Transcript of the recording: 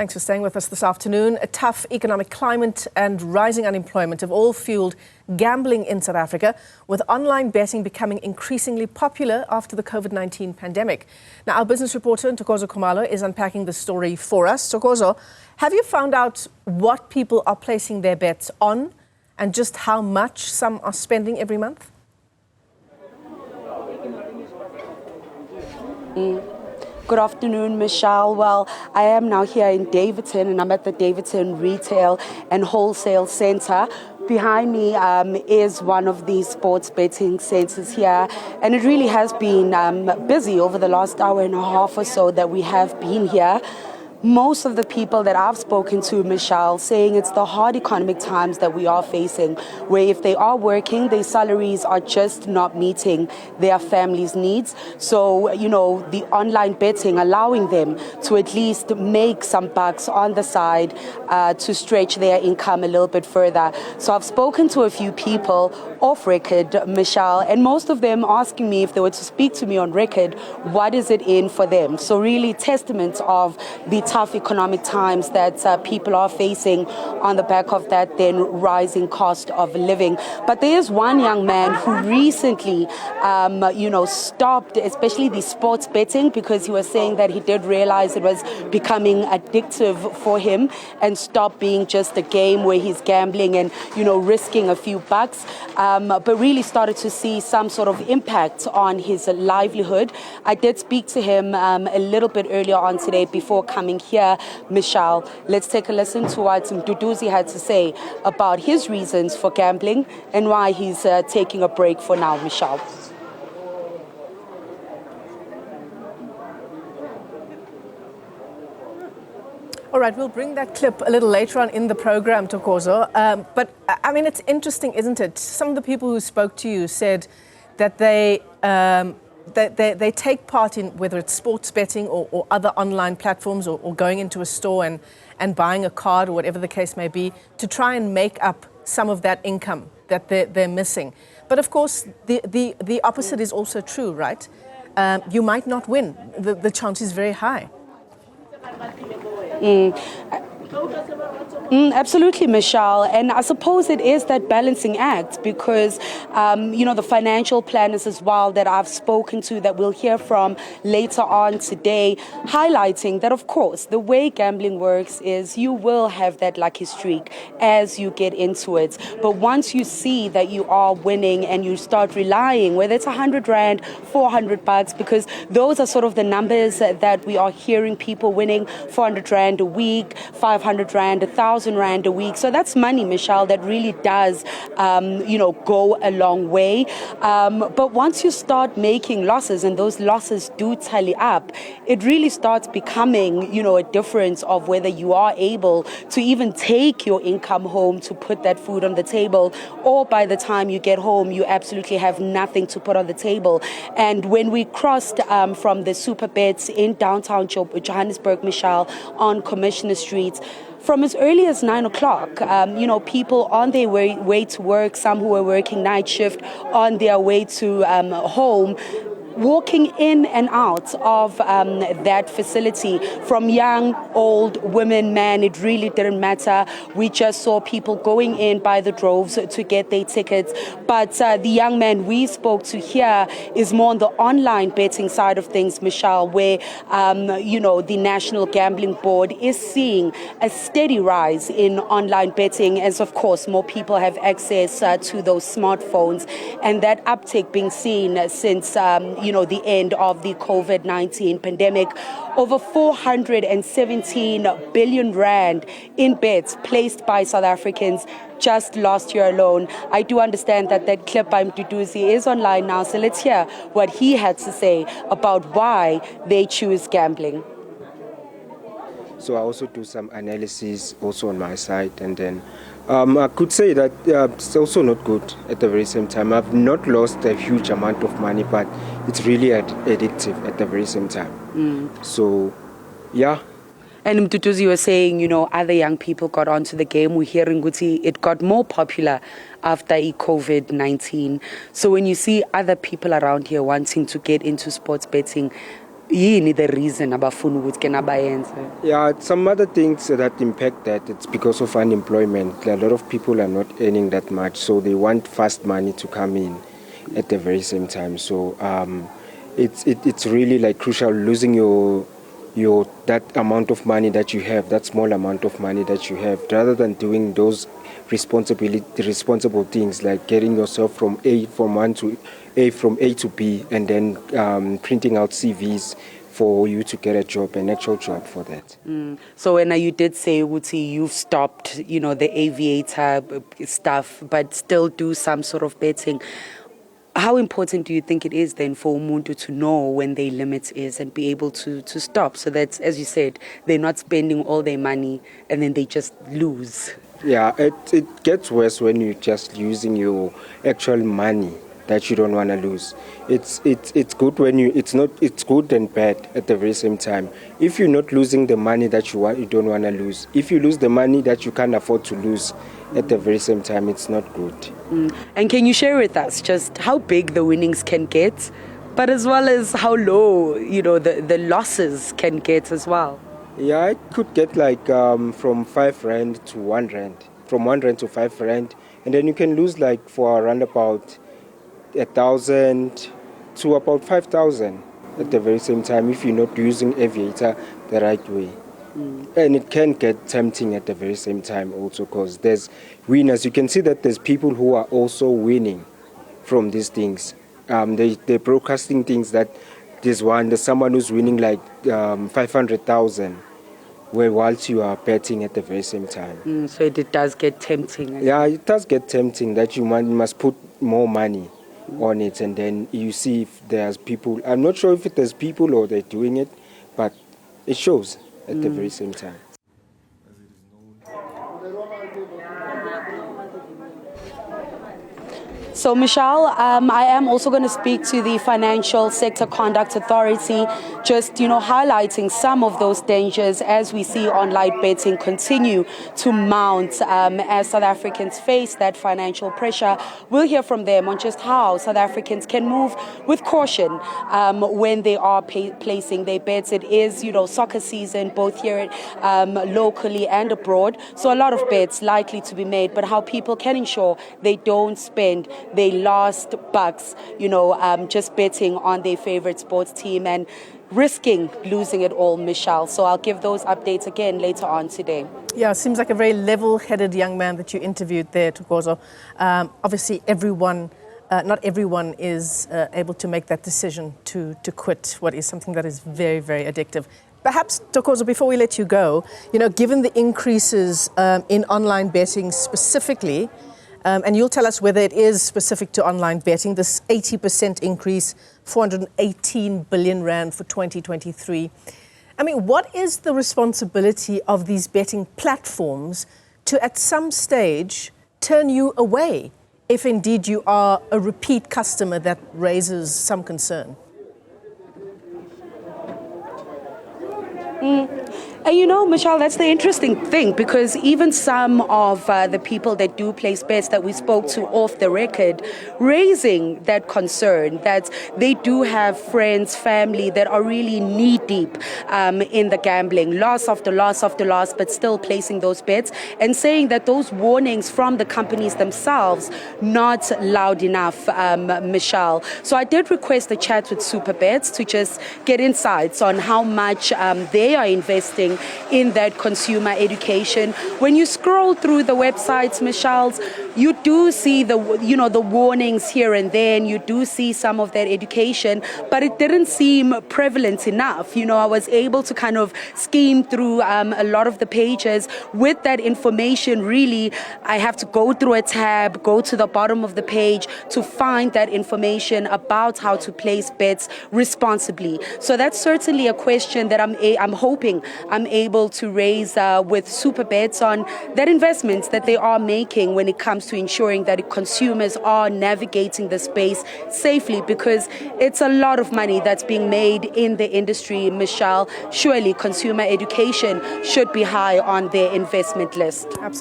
Thanks for staying with us this afternoon. A tough economic climate and rising unemployment have all fueled gambling in South Africa, with online betting becoming increasingly popular after the COVID-19 pandemic. Now, our business reporter, Ntokozo Khumalo, is unpacking the story for us. Ntokozo, have you found out what people are placing their bets on and just how much some are spending every month? Good afternoon, Michelle. Well, I am now here in Davidson, and I'm at the Davidson Retail and Wholesale Center. Behind me is one of these sports betting centers here, and it really has been busy over the last hour and a half or so that we have been here. Most of the people that I've spoken to, Michelle, saying it's the hard economic times that we are facing, where if they are working, their salaries are just not meeting their families' needs. So, the online betting allowing them to at least make some bucks on the side to stretch their income a little bit further. So I've spoken to a few people off record, Michelle, and most of them asking me if they were to speak to me on record, what is it in for them? So really testament of the tough economic times that people are facing on the back of that then rising cost of living. But there is one young man who recently, stopped, especially the sports betting, because he was saying that he did realize it was becoming addictive for him and stopped being just a game where he's gambling and, risking a few bucks, but really started to see some sort of impact on his livelihood. I did speak to him a little bit earlier on today before coming here, Michelle. Let's take a listen to what Ntokozo had to say about his reasons for gambling and why he's taking a break for now, Michelle. All right, we'll bring that clip a little later on in the program, Ntokozo. But I mean, it's interesting, isn't it? Some of the people who spoke to you said that they take part in whether it's sports betting or other online platforms or going into a store and buying a card or whatever the case may be to try and make up some of that income that they're missing. But of course, the opposite is also true, right? You might not win. The chance is very high. Absolutely, Michelle. And I suppose it is that balancing act because, the financial planners as well that I've spoken to that we'll hear from later on today, highlighting that, of course, the way gambling works is you will have that lucky streak as you get into it. But once you see that you are winning and you start relying, whether it's 100 Rand, 400 bucks, because those are sort of the numbers that we are hearing people winning, 400 Rand a week, 500 Rand, 1,000 Rand a week. So that's money, Michelle, that really does, go a long way. But once you start making losses and those losses do tally up, it really starts becoming, a difference of whether you are able to even take your income home to put that food on the table, or by the time you get home, you absolutely have nothing to put on the table. And when we crossed from the super bets in downtown Johannesburg, Michelle, on Commissioner Street, from as early as 9 o'clock, people on their way to work, some who were working night shift, on their way to home, walking in and out of that facility, from young, old, women, men, it really didn't matter. We just saw people going in by the droves to get their tickets. But the young man we spoke to here is more on the online betting side of things, Michelle, where, the National Gambling Board is seeing a steady rise in online betting as, of course, more people have access to those smartphones, and that uptick being seen since, the end of the COVID-19 pandemic. Over 417 billion Rand in bets placed by South Africans just last year alone. I do understand that clip by Ntokozo is online now, so let's hear what he had to say about why they choose gambling. So I also do some analysis also on my side, and then I could say that it's also not good at the very same time. I've not lost a huge amount of money, but it's really addictive at the very same time. So, yeah. And Ntokozo was saying, other young people got onto the game. We're hearing it got more popular after COVID-19. So when you see other people around here wanting to get into sports betting, yini the reason abafuna ukuthi ke nabayenze? Yeah, some other things that impact that, it's because of unemployment. A lot of people are not earning that much, so they want fast money to come in at the very same time. So it's really like crucial, losing your that amount of money that you have, that small amount of money that you have, rather than doing those responsible things like getting yourself from A to B, and then printing out CVs for you to get a job, an actual job for that. So when you did say, Uti, you've stopped, the aviator stuff, but still do some sort of betting. How important do you think it is then for umuntu to know when their limit is and be able to stop, so that, as you said, they're not spending all their money and then they just lose? Yeah, it gets worse when you're just using your actual money that you don't want to lose. It's good when it's good and bad at the very same time. If you're not losing the money that you don't want to lose, if you lose the money that you can't afford to lose at the very same time, it's not good. And can you share with us just how big the winnings can get, but as well as how low, the losses can get as well? Yeah, it could get like from 5 rand to 1 rand, from 1 rand to 5 rand, and then you can lose like for around about 1,000 to about 5,000 at the very same time if you're not using aviator the right way. And it can get tempting at the very same time also, because there's winners. You can see that there's people who are also winning from these things. They're broadcasting things that there's someone who's winning like 500,000, whilst you are betting at the very same time. So it does get tempting. Yeah, it does get tempting that you must put more money on it, and then you see if there's people. I'm not sure if there's people or they're doing it, but it shows at the very same time. So, Michelle, I am also going to speak to the Financial Sector Conduct Authority, just, highlighting some of those dangers as we see online betting continue to mount as South Africans face that financial pressure. We'll hear from them on just how South Africans can move with caution when they are placing their bets. It is, soccer season, both here locally and abroad. So a lot of bets likely to be made, but how people can ensure they don't spend their last bucks, just betting on their favorite sports team and risking losing it all, Michelle. So I'll give those updates again later on today. Yeah, seems like a very level-headed young man that you interviewed there, Ntokozo. Obviously, not everyone is able to make that decision to quit what is something that is very, very addictive. Perhaps, Ntokozo, before we let you go, given the increases in online betting specifically, and you'll tell us whether it is specific to online betting, this 80% increase, 418 billion rand for 2023. I mean, what is the responsibility of these betting platforms to, at some stage, turn you away if indeed you are a repeat customer that raises some concern? And Michelle, that's the interesting thing, because even some of the people that do place bets that we spoke to off the record, raising that concern that they do have friends, family that are really knee-deep in the gambling, loss after loss after loss, but still placing those bets, and saying that those warnings from the companies themselves not loud enough, Michelle. So I did request a chat with Superbets to just get insights on how much they are investing in that consumer education. When you scroll through the websites, Michelle, you do see the warnings here and there, and you do see some of that education, but it didn't seem prevalent enough. I was able to kind of skim through a lot of the pages with that information. Really, I have to go through a tab, go to the bottom of the page to find that information about how to place bets responsibly. So that's certainly a question that I'm hoping I'm able to raise with Superbets on that investments that they are making when it comes to ensuring that consumers are navigating the space safely, because it's a lot of money that's being made in the industry, Michelle. Surely consumer education should be high on their investment list. Absolutely.